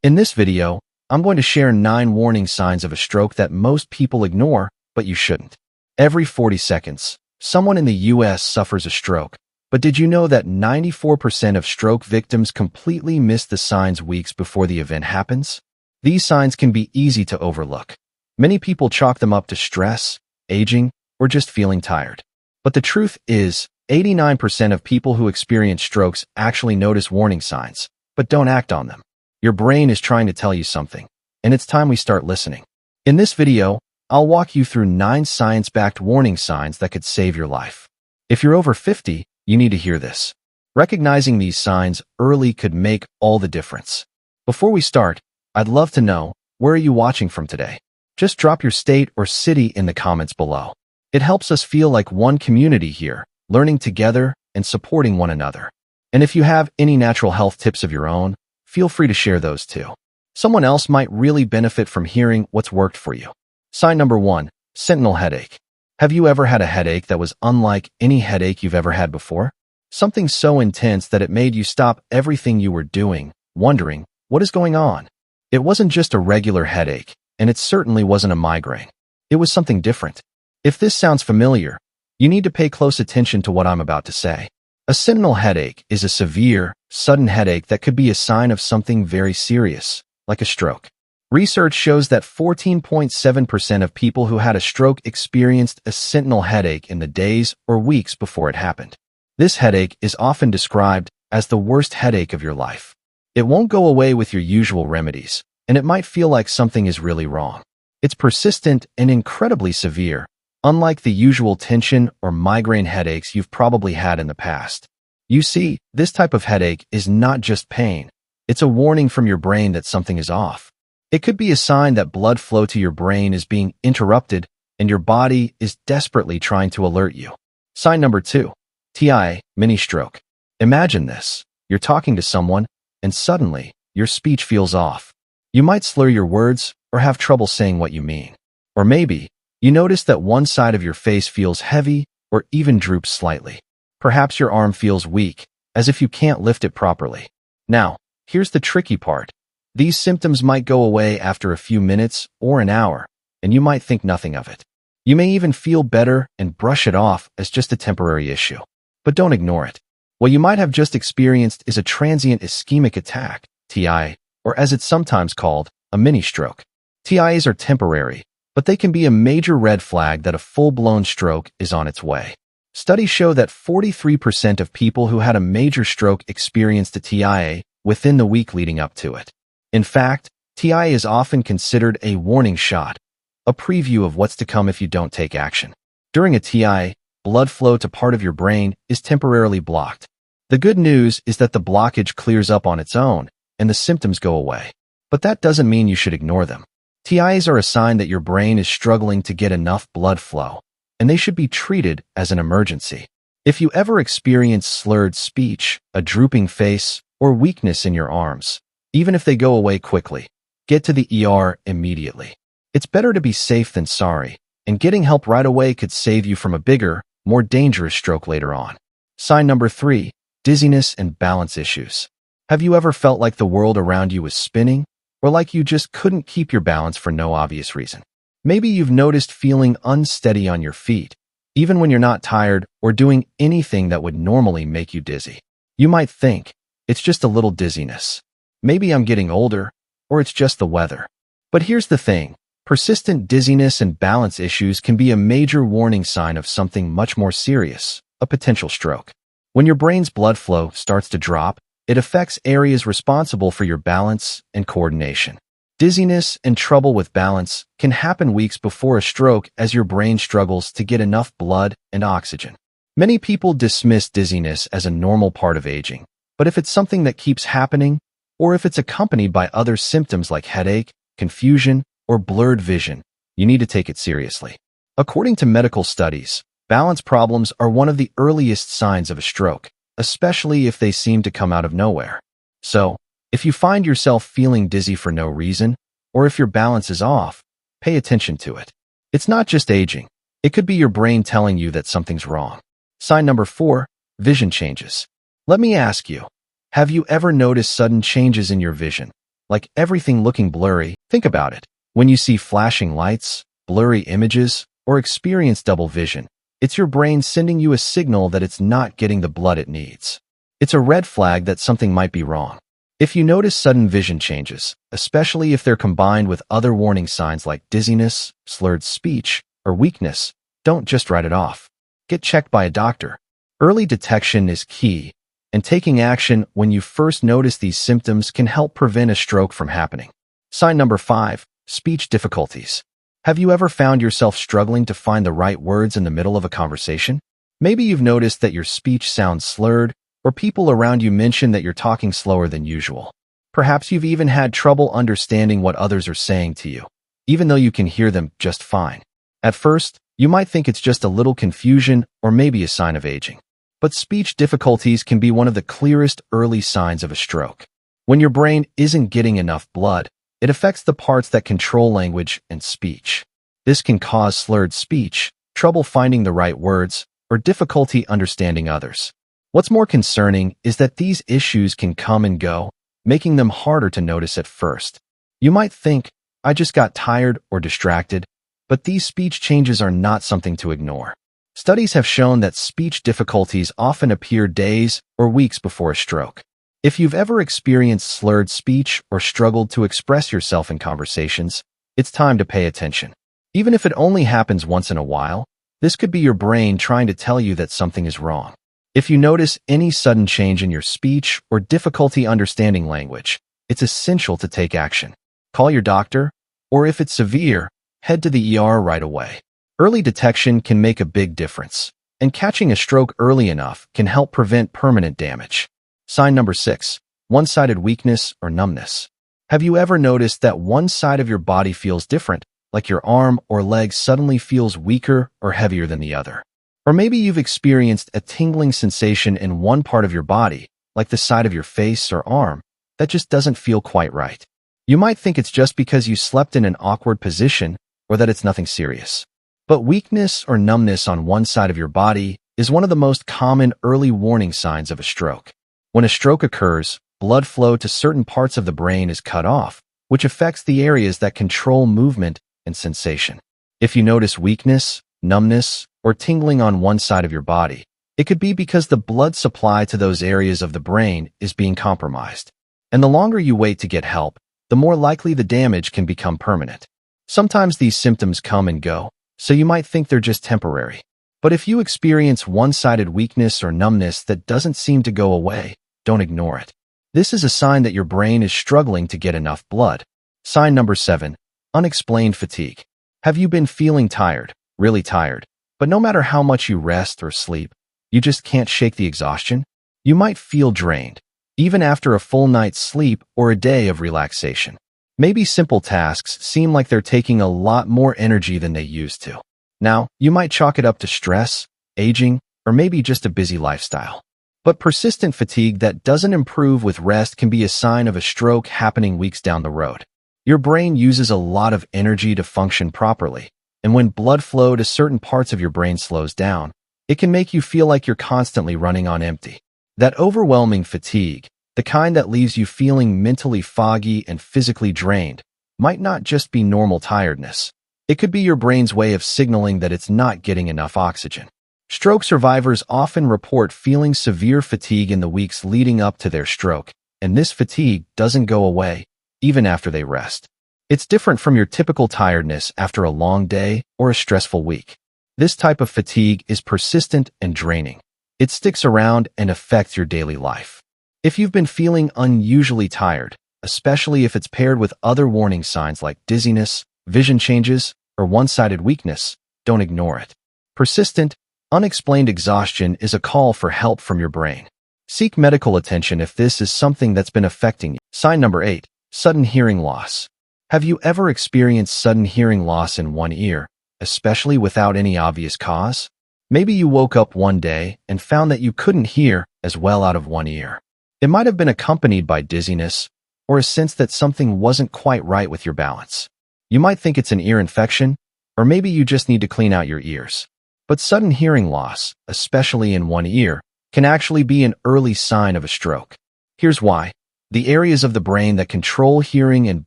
In this video, I'm going to share 9 warning signs of a stroke that most people ignore, but you shouldn't. Every 40 seconds, someone in the US suffers a stroke. But did you know that 94% of stroke victims completely miss the signs weeks before the event happens? These signs can be easy to overlook. Many people chalk them up to stress, aging, or just feeling tired. But the truth is, 89% of people who experience strokes actually notice warning signs, but don't act on them. Your brain is trying to tell you something, and it's time we start listening. In this video, I'll walk you through 9 science-backed warning signs that could save your life. If you're over 50, you need to hear this. Recognizing these signs early could make all the difference. Before we start, I'd love to know, where are you watching from today? Just drop your state or city in the comments below. It helps us feel like one community here, learning together and supporting one another. And if you have any natural health tips of your own, feel free to share those too. Someone else might really benefit from hearing what's worked for you. Sign number 1, sentinel headache. Have you ever had a headache that was unlike any headache you've ever had before? Something so intense that it made you stop everything you were doing, wondering, what is going on? It wasn't just a regular headache, and it certainly wasn't a migraine. It was something different. If this sounds familiar, you need to pay close attention to what I'm about to say. A sentinel headache is a severe, sudden headache that could be a sign of something very serious, like a stroke. Research shows that 14.7% of people who had a stroke experienced a sentinel headache in the days or weeks before it happened. This headache is often described as the worst headache of your life. It won't go away with your usual remedies, and it might feel like something is really wrong. It's persistent and incredibly severe, unlike the usual tension or migraine headaches you've probably had in the past. You see, this type of headache is not just pain. It's a warning from your brain that something is off. It could be a sign that blood flow to your brain is being interrupted and your body is desperately trying to alert you. Sign number 2, TIA, mini stroke. Imagine this. You're talking to someone, and suddenly, your speech feels off. You might slur your words or have trouble saying what you mean. Or maybe, you notice that one side of your face feels heavy or even droops slightly. Perhaps your arm feels weak, as if you can't lift it properly. Now, here's the tricky part. These symptoms might go away after a few minutes or an hour, and you might think nothing of it. You may even feel better and brush it off as just a temporary issue. But don't ignore it. What you might have just experienced is a transient ischemic attack, TIA, or as it's sometimes called, a mini stroke. TIAs are temporary, but they can be a major red flag that a full-blown stroke is on its way. Studies show that 43% of people who had a major stroke experienced a TIA within the week leading up to it. In fact, TIA is often considered a warning shot, a preview of what's to come if you don't take action. During a TIA, blood flow to part of your brain is temporarily blocked. The good news is that the blockage clears up on its own, and the symptoms go away. But that doesn't mean you should ignore them. TIAs are a sign that your brain is struggling to get enough blood flow, and they should be treated as an emergency. If you ever experience slurred speech, a drooping face, or weakness in your arms, even if they go away quickly, get to the ER immediately. It's better to be safe than sorry, and getting help right away could save you from a bigger, more dangerous stroke later on. Sign number 3, dizziness and balance issues. Have you ever felt like the world around you was spinning, or like you just couldn't keep your balance for no obvious reason? Maybe you've noticed feeling unsteady on your feet, even when you're not tired or doing anything that would normally make you dizzy. You might think, it's just a little dizziness. Maybe I'm getting older, or it's just the weather. But here's the thing. Persistent dizziness and balance issues can be a major warning sign of something much more serious, a potential stroke. When your brain's blood flow starts to drop, it affects areas responsible for your balance and coordination. Dizziness and trouble with balance can happen weeks before a stroke as your brain struggles to get enough blood and oxygen. Many people dismiss dizziness as a normal part of aging, but if it's something that keeps happening, or if it's accompanied by other symptoms like headache, confusion, or blurred vision, you need to take it seriously. According to medical studies, balance problems are one of the earliest signs of a stroke, especially if they seem to come out of nowhere. So, if you find yourself feeling dizzy for no reason, or if your balance is off, pay attention to it. It's not just aging. It could be your brain telling you that something's wrong. Sign number 4, vision changes. Let me ask you, have you ever noticed sudden changes in your vision, like everything looking blurry. Think about it. When you see flashing lights, blurry images, or experience double vision, it's your brain sending you a signal that it's not getting the blood it needs. It's a red flag that something might be wrong. If you notice sudden vision changes, especially if they're combined with other warning signs like dizziness, slurred speech, or weakness, don't just write it off. Get checked by a doctor. Early detection is key, and taking action when you first notice these symptoms can help prevent a stroke from happening. Sign number 5, speech difficulties. Have you ever found yourself struggling to find the right words in the middle of a conversation? Maybe you've noticed that your speech sounds slurred, or people around you mention that you're talking slower than usual. Perhaps you've even had trouble understanding what others are saying to you, even though you can hear them just fine. At first, you might think it's just a little confusion or maybe a sign of aging. But speech difficulties can be one of the clearest early signs of a stroke. When your brain isn't getting enough blood, it affects the parts that control language and speech. This can cause slurred speech, trouble finding the right words, or difficulty understanding others. What's more concerning is that these issues can come and go, making them harder to notice at first. You might think, I just got tired or distracted, but these speech changes are not something to ignore. Studies have shown that speech difficulties often appear days or weeks before a stroke. If you've ever experienced slurred speech or struggled to express yourself in conversations, it's time to pay attention. Even if it only happens once in a while, this could be your brain trying to tell you that something is wrong. If you notice any sudden change in your speech or difficulty understanding language, it's essential to take action. Call your doctor, or if it's severe, head to the ER right away. Early detection can make a big difference, and catching a stroke early enough can help prevent permanent damage. Sign number 6, one-sided weakness or numbness. Have you ever noticed that one side of your body feels different, like your arm or leg suddenly feels weaker or heavier than the other? Or maybe you've experienced a tingling sensation in one part of your body, like the side of your face or arm, that just doesn't feel quite right. You might think it's just because you slept in an awkward position or that it's nothing serious. But weakness or numbness on one side of your body is one of the most common early warning signs of a stroke. When a stroke occurs, blood flow to certain parts of the brain is cut off, which affects the areas that control movement and sensation. If you notice weakness, numbness, or tingling on one side of your body, it could be because the blood supply to those areas of the brain is being compromised. And the longer you wait to get help, the more likely the damage can become permanent. Sometimes these symptoms come and go, so you might think they're just temporary. But if you experience one-sided weakness or numbness that doesn't seem to go away, don't ignore it. This is a sign that your brain is struggling to get enough blood. Sign number 7, unexplained fatigue. Have you been feeling tired, really tired, but no matter how much you rest or sleep, you just can't shake the exhaustion? You might feel drained, even after a full night's sleep or a day of relaxation. Maybe simple tasks seem like they're taking a lot more energy than they used to. Now, you might chalk it up to stress, aging, or maybe just a busy lifestyle. But persistent fatigue that doesn't improve with rest can be a sign of a stroke happening weeks down the road. Your brain uses a lot of energy to function properly, and when blood flow to certain parts of your brain slows down, it can make you feel like you're constantly running on empty. That overwhelming fatigue, the kind that leaves you feeling mentally foggy and physically drained, might not just be normal tiredness. It could be your brain's way of signaling that it's not getting enough oxygen. Stroke survivors often report feeling severe fatigue in the weeks leading up to their stroke, and this fatigue doesn't go away, even after they rest. It's different from your typical tiredness after a long day or a stressful week. This type of fatigue is persistent and draining. It sticks around and affects your daily life. If you've been feeling unusually tired, especially if it's paired with other warning signs like dizziness, vision changes, or one-sided weakness, don't ignore it. Persistent, unexplained exhaustion is a call for help from your brain. Seek medical attention if this is something that's been affecting you. Sign number 8, sudden hearing loss. Have you ever experienced sudden hearing loss in one ear, especially without any obvious cause? Maybe you woke up one day and found that you couldn't hear as well out of one ear. It might have been accompanied by dizziness or a sense that something wasn't quite right with your balance. You might think it's an ear infection, or maybe you just need to clean out your ears. But sudden hearing loss, especially in one ear, can actually be an early sign of a stroke. Here's why. The areas of the brain that control hearing and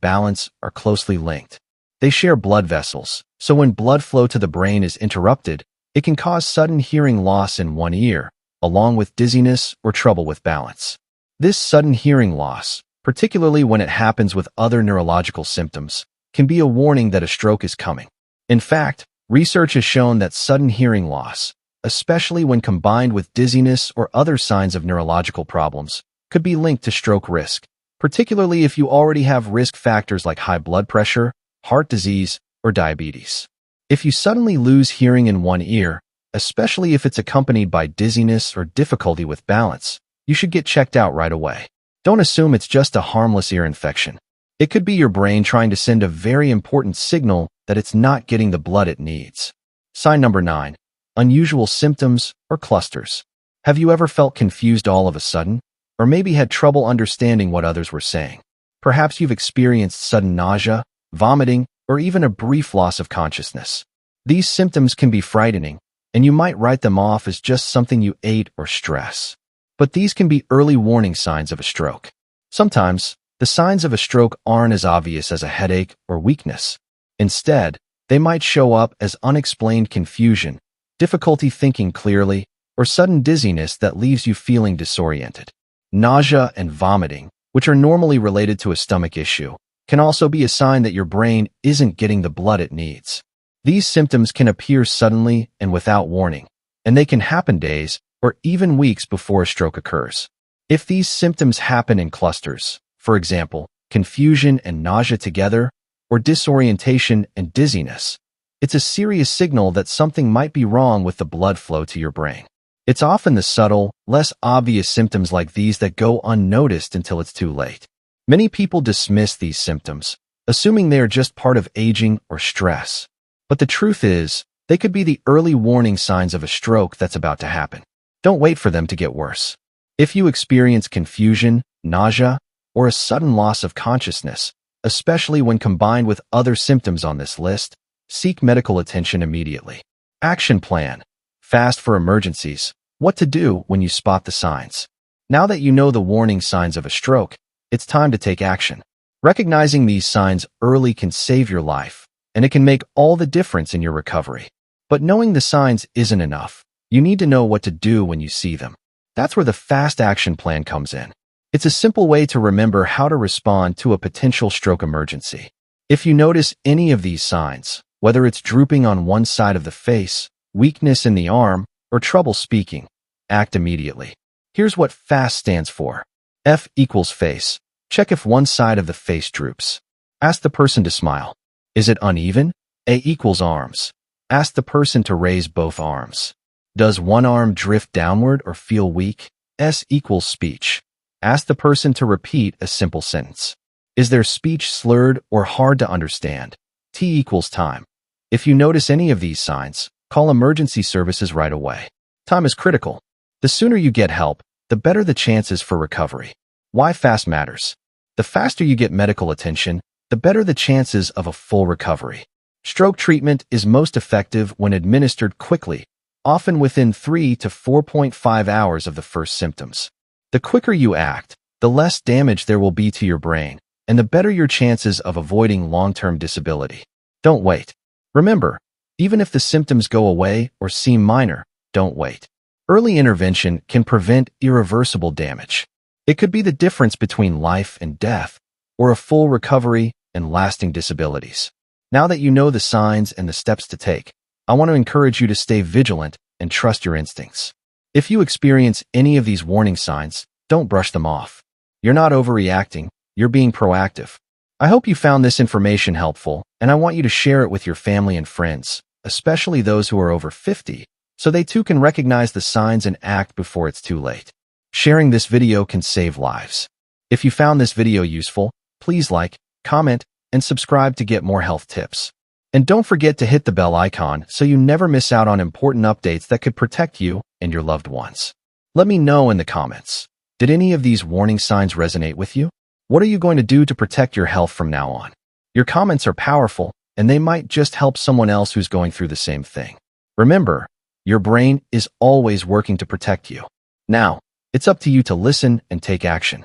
balance are closely linked. They share blood vessels, so when blood flow to the brain is interrupted, it can cause sudden hearing loss in one ear, along with dizziness or trouble with balance. This sudden hearing loss, particularly when it happens with other neurological symptoms, can be a warning that a stroke is coming. In fact, research has shown that sudden hearing loss, especially when combined with dizziness or other signs of neurological problems, could be linked to stroke risk, particularly if you already have risk factors like high blood pressure, heart disease, or diabetes. If you suddenly lose hearing in one ear, especially if it's accompanied by dizziness or difficulty with balance, you should get checked out right away. Don't assume it's just a harmless ear infection. It could be your brain trying to send a very important signal that it's not getting the blood it needs. Sign number 9. Unusual symptoms or clusters. Have you ever felt confused all of a sudden? Or maybe had trouble understanding what others were saying? Perhaps you've experienced sudden nausea, vomiting, or even a brief loss of consciousness. These symptoms can be frightening, and you might write them off as just something you ate or stress. But these can be early warning signs of a stroke. Sometimes, the signs of a stroke aren't as obvious as a headache or weakness. Instead, they might show up as unexplained confusion, difficulty thinking clearly, or sudden dizziness that leaves you feeling disoriented. Nausea and vomiting, which are normally related to a stomach issue, can also be a sign that your brain isn't getting the blood it needs. These symptoms can appear suddenly and without warning, and they can happen days or even weeks before a stroke occurs. If these symptoms happen in clusters, for example, confusion and nausea together, or disorientation and dizziness, it's a serious signal that something might be wrong with the blood flow to your brain. It's often the subtle, less obvious symptoms like these that go unnoticed until it's too late. Many people dismiss these symptoms, assuming they are just part of aging or stress. But the truth is, they could be the early warning signs of a stroke that's about to happen. Don't wait for them to get worse. If you experience confusion, nausea, or a sudden loss of consciousness, especially when combined with other symptoms on this list, seek medical attention immediately. Action plan. Fast for emergencies. What to do when you spot the signs. Now that you know the warning signs of a stroke, it's time to take action. Recognizing these signs early can save your life, and it can make all the difference in your recovery. But knowing the signs isn't enough. You need to know what to do when you see them. That's where the fast action plan comes in. It's a simple way to remember how to respond to a potential stroke emergency. If you notice any of these signs, whether it's drooping on one side of the face, weakness in the arm, or trouble speaking, act immediately. Here's what FAST stands for. F equals face. Check if one side of the face droops. Ask the person to smile. Is it uneven? A equals arms. Ask the person to raise both arms. Does one arm drift downward or feel weak? S equals speech. Ask the person to repeat a simple sentence. Is their speech slurred or hard to understand? T equals time. If you notice any of these signs, call emergency services right away. Time is critical. The sooner you get help, the better the chances for recovery. Why fast matters. The faster you get medical attention, the better the chances of a full recovery. Stroke treatment is most effective when administered quickly, often within 3 to 4.5 hours of the first symptoms. The quicker you act, the less damage there will be to your brain, and the better your chances of avoiding long-term disability. Don't wait. Remember, even if the symptoms go away or seem minor, don't wait. Early intervention can prevent irreversible damage. It could be the difference between life and death, or a full recovery and lasting disabilities. Now that you know the signs and the steps to take, I want to encourage you to stay vigilant and trust your instincts. If you experience any of these warning signs, don't brush them off. You're not overreacting, you're being proactive. I hope you found this information helpful, and I want you to share it with your family and friends, especially those who are over 50, so they too can recognize the signs and act before it's too late. Sharing this video can save lives. If you found this video useful, please like, comment, and subscribe to get more health tips. And don't forget to hit the bell icon so you never miss out on important updates that could protect you and your loved ones. Let me know in the comments. Did any of these warning signs resonate with you? What are you going to do to protect your health from now on? Your comments are powerful, and they might just help someone else who's going through the same thing. Remember, your brain is always working to protect you. Now, it's up to you to listen and take action.